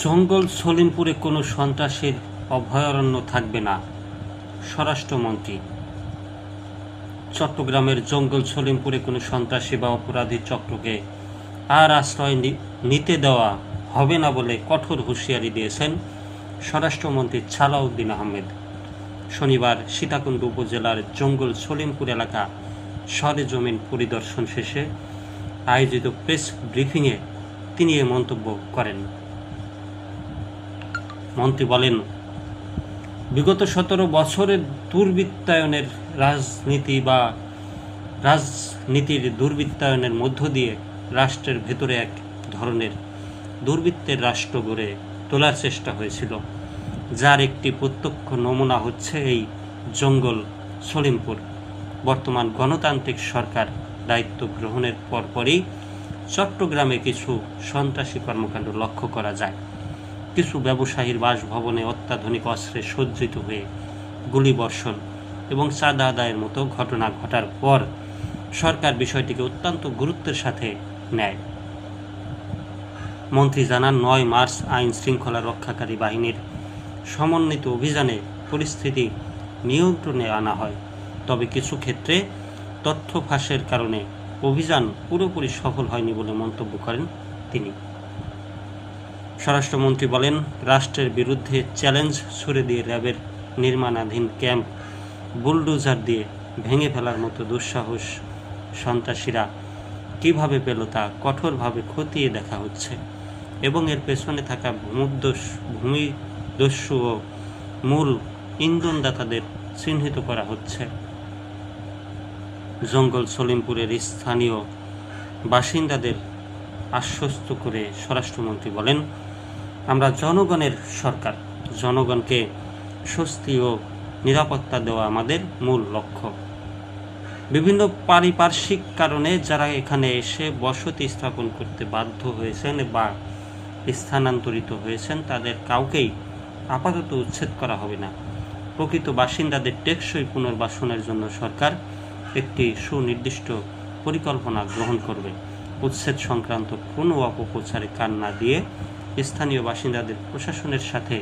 জঙ্গল সলিমপুরে কোনো সন্ত্রাসীর অভয়ারণ্য থাকবে না, স্বরাষ্ট্রমন্ত্রী। চট্টগ্রামের জঙ্গল সলিমপুরে কোনো সন্ত্রাসী বা অপরাধী চক্রকে আর আশ্রয় নিতে দেওয়া হবে না বলে কঠোর হুঁশিয়ারি দিয়েছেন স্বরাষ্ট্রমন্ত্রী ছালাউদ্দিন আহমেদ। শনিবার সীতাকুণ্ড উপজেলার জঙ্গল সলিমপুর এলাকা সরেজমিন পরিদর্শন শেষে আয়োজিত প্রেস ব্রিফিংয়ে তিনি এ মন্তব্য করেন। মন্ত্রী বলেন, বিগত 17 বছরের দুর্বৃত্তায়নের রাজনীতির দুর্বৃত্তায়নের মধ্য দিয়ে রাষ্ট্রের ভেতরে এক ধরনের দুর্বৃত্তের রাষ্ট্র গড়ে তোলার চেষ্টা হয়েছিল, যার একটি প্রত্যক্ষ নমুনা হচ্ছে এই জঙ্গল সলিমপুর। বর্তমান গণতান্ত্রিক সরকার দায়িত্ব গ্রহণের পরপরই চট্টগ্রামে কিছু সন্ত্রাসী কর্মকাণ্ড লক্ষ্য করা যায়। কিছু ব্যবসায়ীর বাসভবনে অত্যাধুনিক অস্ত্রে সজ্জিত হয়ে গুলিবর্ষণ এবং চাঁদা আদায়ের মতো ঘটনা ঘটার পর সরকার বিষয়টিকে অত্যন্ত গুরুত্বের সাথে নেয়। মন্ত্রী জানান, 9 মার্চ আইন শৃঙ্খলা রক্ষাকারী বাহিনীর সমন্বিত অভিযানে পরিস্থিতি নিয়ন্ত্রণে আনা হয়, তবে কিছু ক্ষেত্রে তথ্য ফাঁসের কারণে অভিযান পুরোপুরি সফল হয়নি বলে মন্তব্য করেন তিনি। স্বরাষ্ট্রমন্ত্রী বলেন, রাষ্ট্রের বিরুদ্ধে চ্যালেঞ্জ ছুড়ে দিয়ে র্যাবের নির্মাণাধীন ক্যাম্প বুলডোজার দিয়ে ভেঙে ফেলার মতো দুঃসাহস সন্ত্রাসীরা কীভাবে পেল তা কঠোরভাবে খতিয়ে দেখা হচ্ছে এবং এর পেছনে থাকা ভূমিদস্যু ও মূল ইন্ধনদাতাদের চিহ্নিত করা হচ্ছে। জঙ্গল সলিমপুরের স্থানীয় বাসিন্দাদের আশ্বস্ত করে স্বরাষ্ট্রমন্ত্রী বলেন, আমরা জনগণের সরকার, জনগণকে স্বস্তি ও নিরাপত্তা দেওয়া আমাদের মূল লক্ষ্য। বিভিন্ন পারিপার্শ্বিক কারণে যারা এখানে এসে বসতি স্থাপন করতে বাধ্য হয়েছেন বা স্থানান্তরিত হয়েছেন তাদের কাউকেই আপাতত উচ্ছেদ করা হবে না। প্রকৃত বাসিন্দাদের টেকসই পুনর্বাসনের জন্য সরকার একটি সুনির্দিষ্ট পরিকল্পনা গ্রহণ করবে। উচ্ছেদ সংক্রান্ত কোনো অপপ্রচারে কান না দিয়ে স্থানীয় বাসিন্দাদের প্রশাসনের সাথে